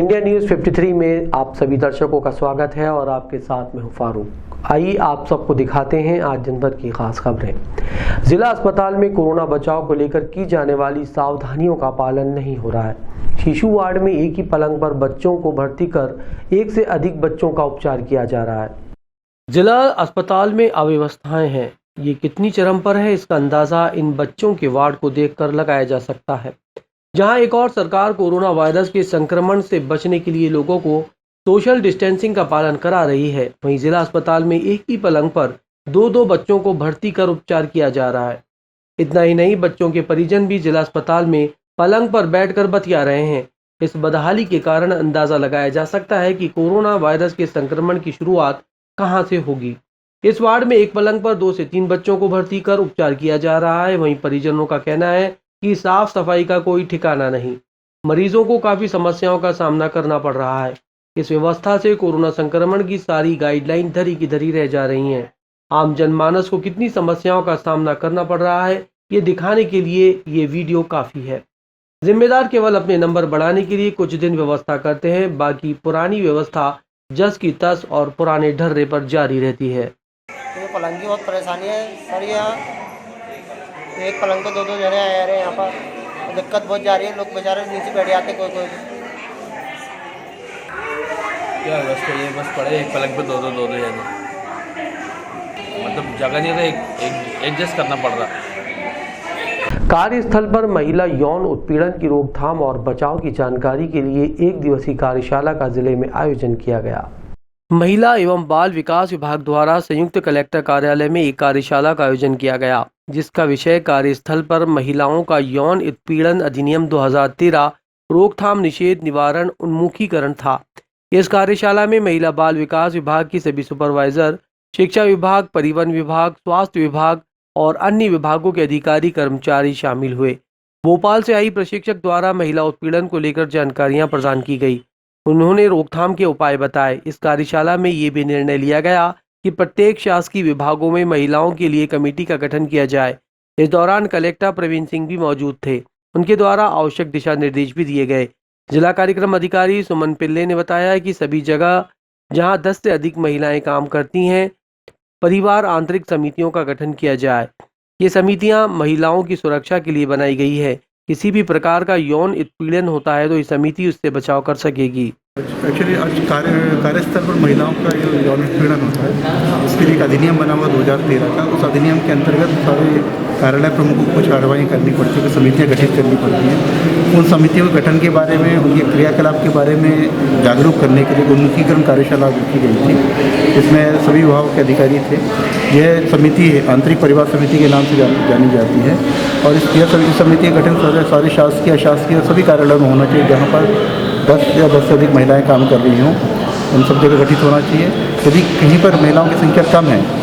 India news 53 में आप सभी दर्शकों का स्वागत है और आपके साथ मैं हूं फारूक। आइए आप सबको दिखाते हैं आज दिन भर की खास खबरें। जिला अस्पताल में कोरोना बचाव को लेकर की जाने वाली सावधानियों का पालन नहीं हो रहा है। शिशु वार्ड में एक ही पलंग पर बच्चों को भर्ती कर एक से अधिक बच्चों का उपचार किया जा रहा है। जिला अस्पताल में अव्यवस्थाएं हैं, ये कितनी चरम पर है इसका अंदाजा इन बच्चों के वार्ड को देखकर लगाया जा सकता है। जहां एक और सरकार कोरोना वायरस के संक्रमण से बचने के लिए लोगों को सोशल डिस्टेंसिंग का पालन करा रही है, वहीं जिला अस्पताल में एक ही पलंग पर दो बच्चों को भर्ती कर उपचार किया जा रहा है। इतना ही नहीं, बच्चों के परिजन भी जिला अस्पताल में पलंग पर बैठकर बतिया रहे हैं। इस बदहाली के कारण अंदाजा लगाया जा सकता है कि कोरोना वायरस के संक्रमण की शुरुआत कहां से होगी। इस वार्ड में एक पलंग पर 2 से 3 बच्चों को भर्ती कर उपचार किया जा रहा है। वहीं परिजनों का कहना है कि साफ सफाई का कोई ठिकाना नहीं, मरीजों को काफी समस्याओं का सामना करना पड़ रहा है। इस व्यवस्था से कोरोना संक्रमण की सारी गाइडलाइन धरी की धरी रह जा रही हैं। आम जनमानस को कितनी समस्याओं का सामना करना पड़ रहा है, ये दिखाने के लिए ये वीडियो काफी है। जिम्मेदार केवल अपने नंबर बढ़ाने के लिए कुछ दिन व्यवस्था करते हैं, बाकी पुरानी व्यवस्था जस की तस और पुराने ढर्रे पर जारी रहती है। ये पलंग की बहुत परेशानी है सर। यहाँ एक पलंग पे 2 जने आ रहे हैं, यहाँ पर दिक्कत बहुत जा रही है। लोग बेचारे नीचे बैठ जाते कोई क्या व्यवस्था ये बस पड़े एक पलंग पे दो जने, मतलब जगह नहीं तो एडजस्ट करना पड़ रहा। कार्यस्थल पर महिला यौन उत्पीड़न की रोकथाम और बचाव की जानकारी के लिए 1 दिवसीय कार्यशाला का जिले में आयोजन किया गया। महिला एवं बाल विकास विभाग द्वारा संयुक्त कलेक्टर कार्यालय में एक कार्यशाला का आयोजन किया गया, जिसका विषय कार्यस्थल पर महिलाओं का यौन उत्पीड़न अधिनियम 2013 रोकथाम निषेध निवारण उन्मुखीकरण था। इस कार्यशाला में महिला बाल विकास विभाग की सभी सुपरवाइजर, शिक्षा विभाग, परिवहन विभाग, स्वास्थ्य विभाग और अन्य विभागों के अधिकारी कर्मचारी शामिल हुए। भोपाल से आई प्रशिक्षक द्वारा महिला उत्पीड़न को लेकर जानकारियां प्रदान की गई। उन्होंने रोकथाम के उपाय बताए। इस कार्यशाला में ये भी निर्णय लिया गया कि प्रत्येक शासकीय विभागों में महिलाओं के लिए कमेटी का गठन किया जाए। इस दौरान कलेक्टर प्रवीण सिंह भी मौजूद थे। उनके द्वारा आवश्यक दिशा निर्देश भी दिए गए। जिला कार्यक्रम अधिकारी सुमन पिल्ले ने बताया कि सभी जगह जहां 10 से अधिक महिलाएं काम करती हैं, परिवार आंतरिक समितियों का गठन किया जाए। ये समितियां महिलाओं की सुरक्षा के लिए बनाई गई है। किसी भी प्रकार का यौन उत्पीड़न होता है तो ये समिति उससे बचाव कर सकेगी। एक्चुअली आज कार्यस्थल पर महिलाओं का जो यौन उत्पीड़न होता है, उसके लिए एक अधिनियम बना हुआ 2013 का। उस अधिनियम के अंतर्गत सारे कार्यालय प्रमुखों को कार्रवाई करनी पड़ती है, समितियाँ गठित करनी पड़ती हैं। उन समितियों के गठन के बारे में, उनके क्रियाकलाप के बारे में जागरूक करने के लिए उन्मुखीकरण कार्यशाला की गई थी। इसमें सभी विभागों के अधिकारी थे। यह समिति आंतरिक परिवार समिति के नाम से जानी जाती है और इस समिति का गठन सारे शासकीय, अशासकीय सभी कार्यालयों में होना चाहिए। जहाँ पर 10 या 10 से अधिक महिलाएं काम कर रही हों, उन सब जगह गठित होना चाहिए। यदि कहीं पर महिलाओं की संख्या कम है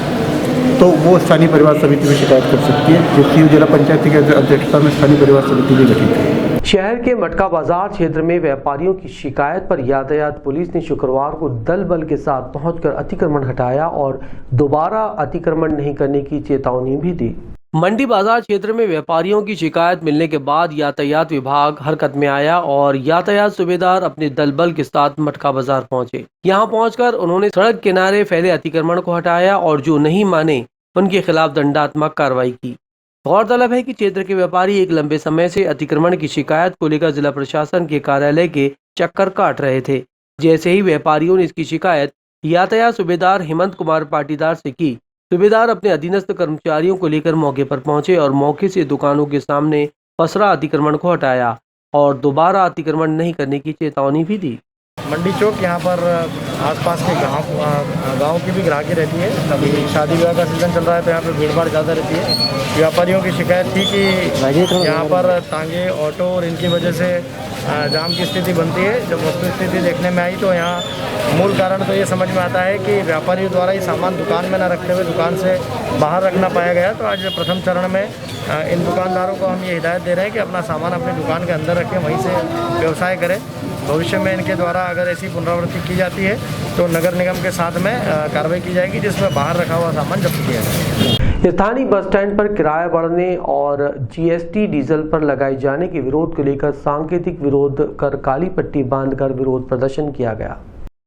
तो वो स्थानीय परिवार समिति में शिकायत कर सकती है, जिसकी जिला पंचायत की अध्यक्षता में स्थानीय परिवार समिति भी गठित है। शहर के मटका बाजार क्षेत्र में व्यापारियों की शिकायत पर यातायात पुलिस ने शुक्रवार को दल बल के साथ पहुंचकर अतिक्रमण हटाया और दोबारा अतिक्रमण नहीं करने की चेतावनी भी दी। मंडी बाजार क्षेत्र में व्यापारियों की शिकायत मिलने के बाद यातायात विभाग हरकत में आया और यातायात सूबेदार अपने दल बल के साथ मटका बाजार पहुंचे। यहां पहुंचकर उन्होंने सड़क किनारे फैले अतिक्रमण को हटाया और जो नहीं माने उनके खिलाफ दंडात्मक कार्रवाई की। गौरतलब है कि क्षेत्र के व्यापारी एक लंबे समय से अतिक्रमण की शिकायत को लेकर जिला प्रशासन के कार्यालय के चक्कर काट रहे थे। जैसे ही व्यापारियों ने इसकी शिकायत यातायात सूबेदार हेमंत कुमार पाटीदार से की, सूबेदार अपने अधीनस्थ कर्मचारियों को लेकर मौके पर पहुंचे और मौके से दुकानों के सामने पसरा अतिक्रमण को हटाया और दोबारा अतिक्रमण नहीं करने की चेतावनी भी दी। मंडी चौक यहाँ पर आसपास के गांव की भी ग्राहकी रहती है। अभी शादी विवाह का सीज़न चल रहा है तो यहाँ पर भीड़ भाड़ ज़्यादा रहती है। व्यापारियों की शिकायत थी कि यहाँ पर तांगे, ऑटो और इनकी वजह से जाम की स्थिति बनती है। जब वस्तु स्थिति देखने में आई तो यहाँ मूल कारण तो ये समझ में आता है कि व्यापारियों द्वारा ये सामान दुकान में न रखते हुए दुकान से बाहर रखना पाया गया। तो आज प्रथम चरण में इन दुकानदारों को हम ये हिदायत दे रहे हैं कि अपना सामान अपनी दुकान के अंदर रखें, वहीं से व्यवसाय करें। भविष्य में इनके द्वारा अगर ऐसी पुनरावृत्ति की जाती है तो नगर निगम के साथ में कार्रवाई की जाएगी, जिसमें बाहर रखा हुआ सामान जब्त किया जाएगा। स्थानीय बस स्टैंड पर किराया बढ़ने और जीएसटी डीजल पर लगाए जाने के विरोध को लेकर सांकेतिक विरोध कर काली पट्टी बांधकर विरोध प्रदर्शन किया गया।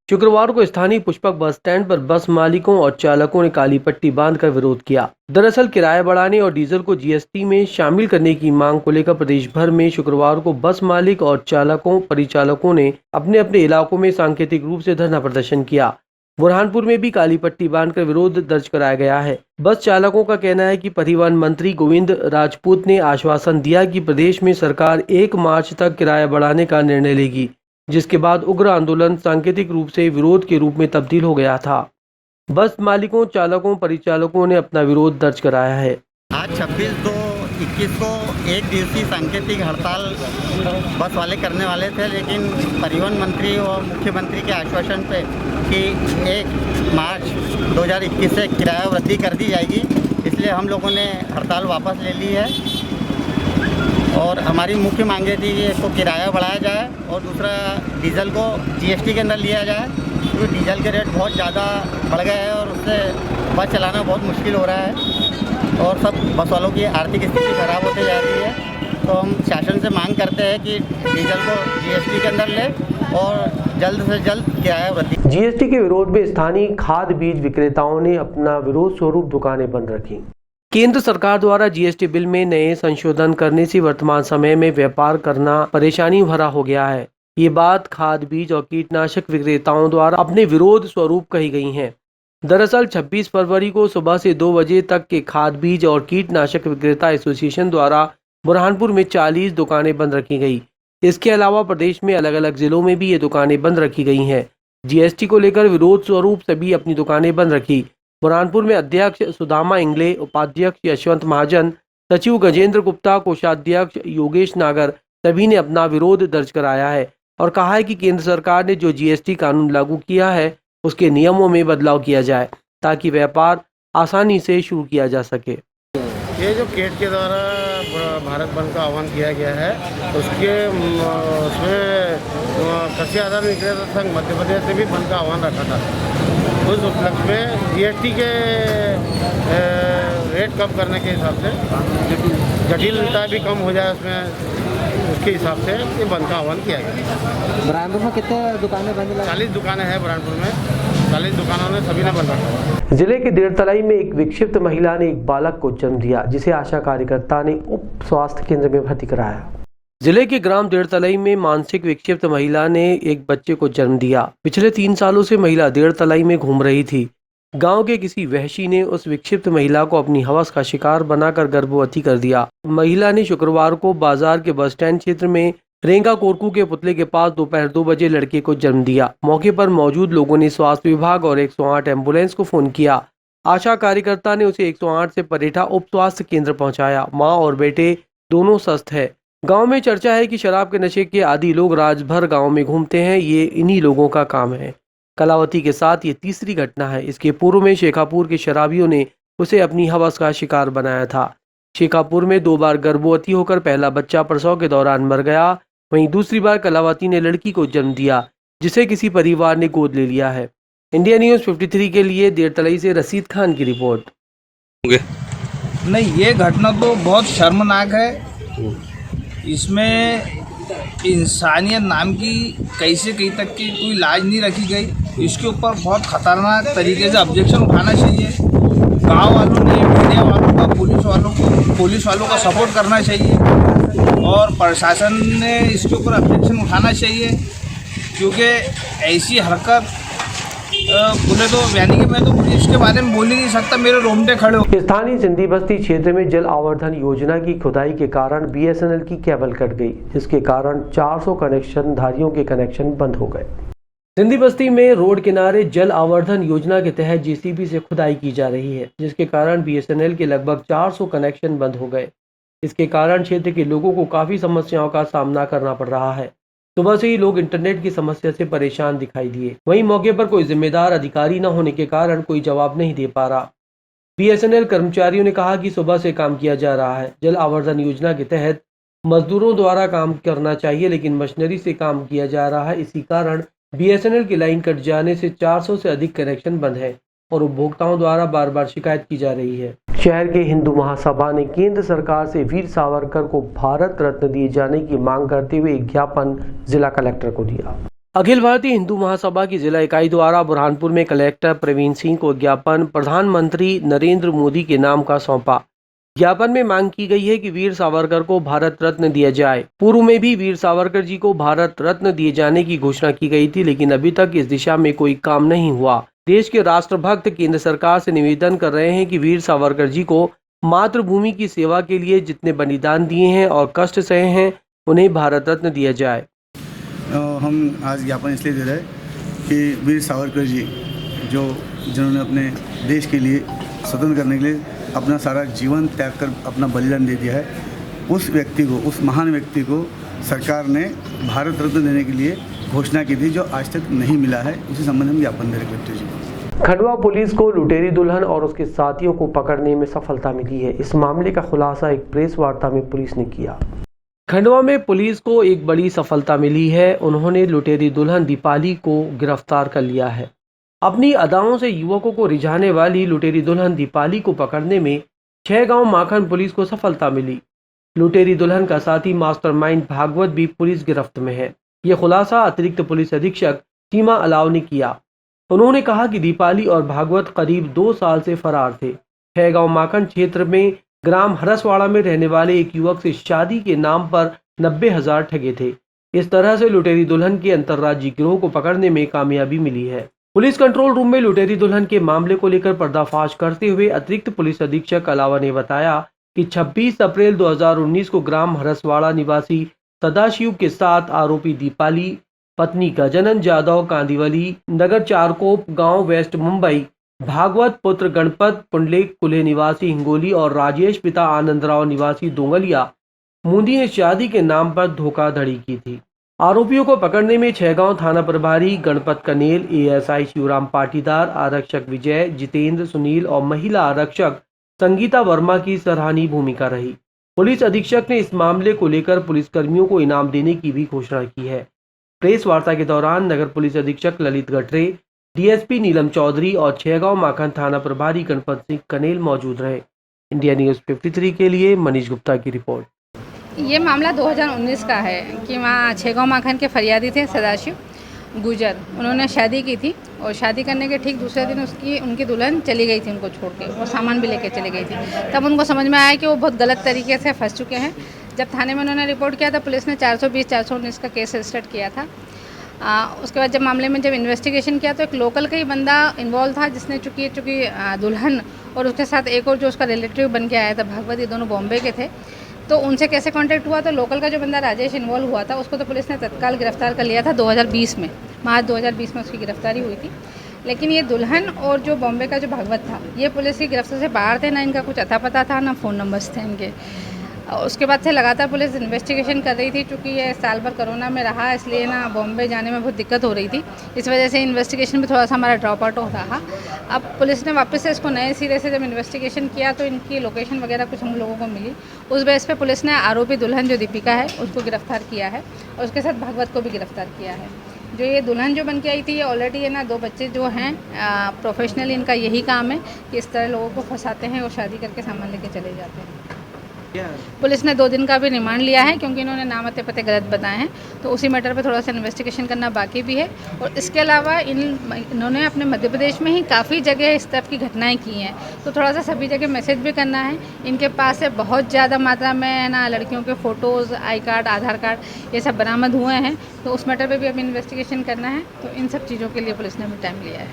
शुक्रवार को स्थानीय पुष्पक बस स्टैंड पर बस मालिकों और चालकों ने काली पट्टी बांधकर विरोध किया। दरअसल किराया बढ़ाने और डीजल को जीएसटी में शामिल करने की मांग को लेकर प्रदेश भर में शुक्रवार को बस मालिक और चालकों परिचालकों ने अपने अपने इलाकों में सांकेतिक रूप से धरना प्रदर्शन किया। बुरहानपुर में भी काली पट्टी बांधकर विरोध दर्ज कराया गया है। बस चालकों का कहना है कि परिवहन मंत्री गोविंद राजपूत ने आश्वासन दिया कि प्रदेश में सरकार 1 मार्च तक किराया बढ़ाने का निर्णय लेगी, जिसके बाद उग्र आंदोलन सांकेतिक रूप से विरोध के रूप में तब्दील हो गया था। बस मालिकों, चालकों, परिचालकों ने अपना विरोध दर्ज कराया है। आज 26/2/21 को एक दिवसीय सांकेतिक हड़ताल बस वाले करने वाले थे, लेकिन परिवहन मंत्री और मुख्यमंत्री के आश्वासन पे कि 1 मार्च 2021 से किराया वृद्धि कर दी जाएगी, इसलिए हम लोगों ने हड़ताल वापस ले ली है। और हमारी मुख्य मांगे थी कि एक तो किराया बढ़ाया जाए और दूसरा डीजल को जीएसटी के अंदर लिया जाए, क्योंकि डीजल के रेट बहुत ज़्यादा बढ़ गए हैं और उससे बस चलाना बहुत मुश्किल हो रहा है और सब बस वालों की आर्थिक स्थिति खराब होती जा रही है। तो हम शासन से मांग करते हैं कि डीजल को जीएसटी के अंदर ले और जल्द से जल्द किराया वृद्धि। जीएसटी के विरोध में स्थानीय खाद बीज विक्रेताओं ने अपना विरोध स्वरूप दुकानें बंद रखी। केंद्र सरकार द्वारा जीएसटी बिल में नए संशोधन करने से वर्तमान समय में व्यापार करना परेशानी भरा हो गया है। ये बात खाद बीज और कीटनाशक विक्रेताओं द्वारा अपने विरोध स्वरूप कही गई है। दरअसल 26 फरवरी को सुबह से 2 बजे तक के खाद बीज और कीटनाशक विक्रेता एसोसिएशन द्वारा बुरहानपुर में 40 दुकानें बंद रखी गई। इसके अलावा प्रदेश में अलग अलग जिलों में भी ये दुकानें बंद रखी गई हैं। जीएसटी को लेकर विरोध स्वरूप सभी अपनी दुकानें बंद रखी। बुरहानपुर में अध्यक्ष सुदामा इंगले, उपाध्यक्ष यशवंत महाजन, सचिव गजेंद्र गुप्ता, कोषाध्यक्ष योगेश नागर सभी ने अपना विरोध दर्ज कराया है और कहा है कि केंद्र सरकार ने जो जीएसटी कानून लागू किया है उसके नियमों में बदलाव किया जाए ताकि व्यापार आसानी से शुरू किया जा सके। ये जो केट के द्वारा भारत बंद का आह्वान किया गया है उसमें कृषि आधार विक्रेता संघ मध्य प्रदेश से भी बंद का आह्वान रखा था। उस उपलक्ष्य में जीएसटी के रेट कम करने के हिसाब से जटिलता भी कम हो जाए उसमें, उसके हिसाब से ये बंद का आह्वान किया गया। बुरहानपुर में कितने दुकानें बंद? 40 दुकानें हैं बुरहानपुर में, 40 दुकानों ने सभी ने बंद रखा। जिले के देरतलाई में एक विक्षिप्त महिला ने एक बालक को जन्म दिया, जिसे आशा कार्यकर्ता ने उप स्वास्थ्य केंद्र में भर्ती कराया। जिले के ग्राम देरतलाई में मानसिक विक्षिप्त महिला ने एक बच्चे को जन्म दिया। पिछले 3 सालों से महिला देरतलाई में घूम रही थी। गांव के किसी वहशी ने उस विक्षिप्त महिला को अपनी हवस का शिकार बनाकर गर्भवती कर दिया। महिला ने शुक्रवार को बाजार के बस स्टैंड क्षेत्र में रेंगा कोरकू के पुतले के पास दोपहर 2 बजे लड़के को जन्म दिया। मौके पर मौजूद लोगों ने स्वास्थ्य विभाग और 108 एम्बुलेंस को फोन किया। आशा कार्यकर्ता ने उसे 108 से परेठा उप स्वास्थ्य केंद्र पहुंचाया। मां और बेटे दोनों स्वस्थ है। गांव में चर्चा है कि शराब के नशे के आदी लोग रात भर गांव में घूमते हैं। ये इन्हीं लोगों का काम है। कलावती के साथ ये तीसरी घटना है। इसके पूर्व में शेखापुर के शराबियों ने उसे अपनी हवस का शिकार बनाया था। शेखापुर में 2 बार गर्भवती होकर पहला बच्चा प्रसव के दौरान मर गया। वहीं दूसरी बार कलावती ने लड़की को जन्म दिया, जिसे किसी परिवार ने गोद ले लिया है। इंडिया न्यूज़ 53 के लिए देरतलाई से रशीद खान की रिपोर्ट। नहीं, ये घटना तो बहुत शर्मनाक है। इसमें इंसानियत नाम की कैसे कहीं तक की कोई लाज नहीं रखी गई। इसके ऊपर बहुत ख़तरनाक तरीके से ऑब्जेक्शन उठाना चाहिए। गांव वालों ने, मीडिया वालों का, पुलिस वालों का सपोर्ट करना चाहिए और प्रशासन ने इसके ऊपर ऑब्जेक्शन उठाना चाहिए, क्योंकि ऐसी हरकत बोले तो यानी कि मैं तो इसके बारे में बोल ही नहीं सकता, मेरे रोंगटे खड़े हो। स्थानीय सिंधी बस्ती क्षेत्र में जल आवर्धन योजना की खुदाई के कारण बीएसएनएल की केबल कट गई, जिसके कारण 400 कनेक्शन धारियों के कनेक्शन बंद हो गए। सिंधी बस्ती में रोड किनारे जल आवर्धन योजना के तहत जेसीबी से खुदाई की जा रही है, जिसके कारण बीएसएनएल के लगभग 400 कनेक्शन बंद हो गए। इसके कारण क्षेत्र के लोगों को काफी समस्याओं का सामना करना पड़ रहा है। सुबह से ही लोग इंटरनेट की समस्या से परेशान दिखाई दिए। वहीं मौके पर कोई जिम्मेदार अधिकारी न होने के कारण कोई जवाब नहीं दे पा रहा। बीएसएनएल कर्मचारियों ने कहा कि सुबह से काम किया जा रहा है। जल आवर्धन योजना के तहत मजदूरों द्वारा काम करना चाहिए, लेकिन मशीनरी से काम किया जा रहा है। इसी कारण बीएसएनएल की लाइन कट जाने से 400 से अधिक कनेक्शन बंद है और उपभोक्ताओं द्वारा बार बार शिकायत की जा रही है। शहर के हिंदू महासभा ने केंद्र सरकार से वीर सावरकर को भारत रत्न दिए जाने की मांग करते हुए एक ज्ञापन जिला कलेक्टर को दिया। अखिल भारतीय हिंदू महासभा की जिला इकाई द्वारा बुरहानपुर में कलेक्टर प्रवीण सिंह को ज्ञापन प्रधानमंत्री नरेंद्र मोदी के नाम का सौंपा। ज्ञापन में मांग की गई है कि वीर सावरकर को भारत रत्न दिया जाए। पूर्व में भी वीर सावरकर जी को भारत रत्न दिए जाने की घोषणा की गई थी, लेकिन अभी तक इस दिशा में कोई काम नहीं हुआ। देश के राष्ट्रभक्त केंद्र सरकार से निवेदन कर रहे हैं कि वीर सावरकर जी को मातृभूमि की सेवा के लिए जितने बलिदान दिए हैं और कष्ट सहे हैं, उन्हें भारत रत्न दिया जाए। हम आज ज्ञापन इसलिए दे रहे हैं कि वीर सावरकर जी जिन्होंने अपने देश के लिए स्वतंत्र करने के लिए अपना सारा जीवन त्याग कर अपना बलिदान दे दिया है, उस व्यक्ति को, उस महान व्यक्ति को सरकार ने भारत रत्न देने के लिए घोषणा की थी, जो आज तक नहीं मिला है। उसी संबंध में ज्ञापन दे रहे कलेक्टर जी। खंडवा पुलिस को लुटेरी दुल्हन और उसके साथियों को पकड़ने में सफलता मिली है। इस मामले का खुलासा एक प्रेस वार्ता में पुलिस ने किया। खंडवा में पुलिस को एक बड़ी सफलता मिली है। उन्होंने लुटेरी दुल्हन दीपाली को गिरफ्तार कर लिया है। अपनी अदाओं से युवकों को रिझाने वाली लुटेरी दुल्हन दीपाली को पकड़ने में 6 गांव माखन पुलिस को सफलता मिली। लुटेरी दुल्हन का साथी मास्टरमाइंड भागवत भी पुलिस गिरफ्त में है। ये खुलासा अतिरिक्त पुलिस अधीक्षक सीमा अलाव ने किया। उन्होंने कहा कि दीपाली और भागवत करीब 2 साल से फरार थे। 6 गांव माखन क्षेत्र में ग्राम हरसवाड़ा में रहने वाले एक युवक से शादी के नाम पर 90,000 ठगे थे। इस तरह से लुटेरी दुल्हन के अंतर्राज्यीय गिरोह को पकड़ने में कामयाबी मिली है। पुलिस कंट्रोल रूम में लुटेरी दुल्हन के मामले को लेकर पर्दाफाश करते हुए अतिरिक्त पुलिस अधीक्षक अलावा ने बताया कि 26 अप्रैल 2019 को ग्राम हरसवाड़ा निवासी सदाशिव के साथ आरोपी दीपाली, पत्नी गजानन जाधव कांदिवली नगर चारकोप गांव वेस्ट मुंबई, भागवत पुत्र गणपत पुंडलिक कुल्हे निवासी हिंगोली और राजेश पिता आनंदराव निवासी दोंगलिया मुंदी ने शादी के नाम पर धोखाधड़ी की थी। आरोपियों को पकड़ने में 6 गांव थाना प्रभारी गणपत कनेल, एएसआई शिवराम पाटीदार, आरक्षक विजय, जितेंद्र, सुनील और महिला आरक्षक संगीता वर्मा की सराहनीय भूमिका रही। पुलिस अधीक्षक ने इस मामले को लेकर पुलिसकर्मियों को इनाम देने की भी घोषणा की है। प्रेस वार्ता के दौरान नगर पुलिस अधीक्षक ललित गटरे, डीएसपी नीलम चौधरी और 6 गांव माखन थाना प्रभारी गणपत सिंह कनेल मौजूद रहे। इंडिया न्यूज़ 53 के लिए मनीष गुप्ता की रिपोर्ट। ये मामला 2019 का है कि वहाँ 6 गांव माखन के फरियादी थे सदाशिव गुजर। उन्होंने शादी की थी और शादी करने के ठीक दूसरे दिन उनकी दुल्हन चली गई थी उनको छोड़ के, वो सामान भी लेके चली गई थी। तब उनको समझ में आया कि वो बहुत गलत तरीके से फंस चुके हैं। जब थाने में उन्होंने रिपोर्ट किया था, पुलिस ने 420-419 का केस रजिस्टर किया था। उसके बाद जब मामले में जब इन्वेस्टिगेशन किया तो एक लोकल का ही बंदा इन्वॉल्व था, जिसने चूँकि दुल्हन और उसके साथ एक और जो उसका रिलेटिव बन के आया था भागवत, ये दोनों बॉम्बे के थे। तो उनसे कैसे कांटेक्ट हुआ, तो लोकल का जो बंदा राजेश इन्वॉल्व हुआ था उसको तो पुलिस ने तत्काल गिरफ्तार कर लिया था 2020 में, मार्च 2020 में उसकी गिरफ्तारी हुई थी। लेकिन ये दुल्हन और जो बॉम्बे का जो भागवत था, ये पुलिस की गिरफ्त से बाहर थे, ना इनका कुछ अता पता था, ना फ़ोन नंबर्स थे इनके। उसके बाद से लगातार पुलिस इन्वेस्टिगेशन कर रही थी। चूँकि ये साल भर कोरोना में रहा, इसलिए ना बॉम्बे जाने में बहुत दिक्कत हो रही थी। इस वजह से इन्वेस्टिगेशन में थोड़ा सा हमारा ड्रॉप आउट हो रहा। अब पुलिस ने वापस से इसको नए सिरे से जब इन्वेस्टिगेशन किया तो इनकी लोकेशन वगैरह कुछ हम लोगों को मिली। उस बेस पे पुलिस ने आरोपी दुल्हन जो दीपिका है उसको गिरफ्तार किया है और उसके साथ भागवत को भी गिरफ्तार किया है। जो ये दुल्हन जो बन के आई थी, ये ऑलरेडी है ना 2 बच्चे जो हैं प्रोफेशनली इनका यही काम है कि इस तरह लोगों को फंसाते हैं और शादी करके सामान लेके चले जाते हैं। पुलिस ने 2 दिन का भी रिमांड लिया है क्योंकि इन्होंने नाम अते पते गलत बताए हैं, तो उसी मैटर पे थोड़ा सा इन्वेस्टिगेशन करना बाकी भी है। और इसके अलावा इन्होंने अपने मध्य प्रदेश में ही काफ़ी जगह इस तरह की घटनाएं की हैं, तो थोड़ा सा सभी जगह मैसेज भी करना है। इनके पास से बहुत ज़्यादा मात्रा में है ना लड़कियों के photos, I card, Aadhaar card, ये सब बरामद हुए हैं, तो उस मैटर पर भी अभी इन्वेस्टिगेशन करना है। तो इन सब चीज़ों के लिए पुलिस ने भी टाइम लिया है।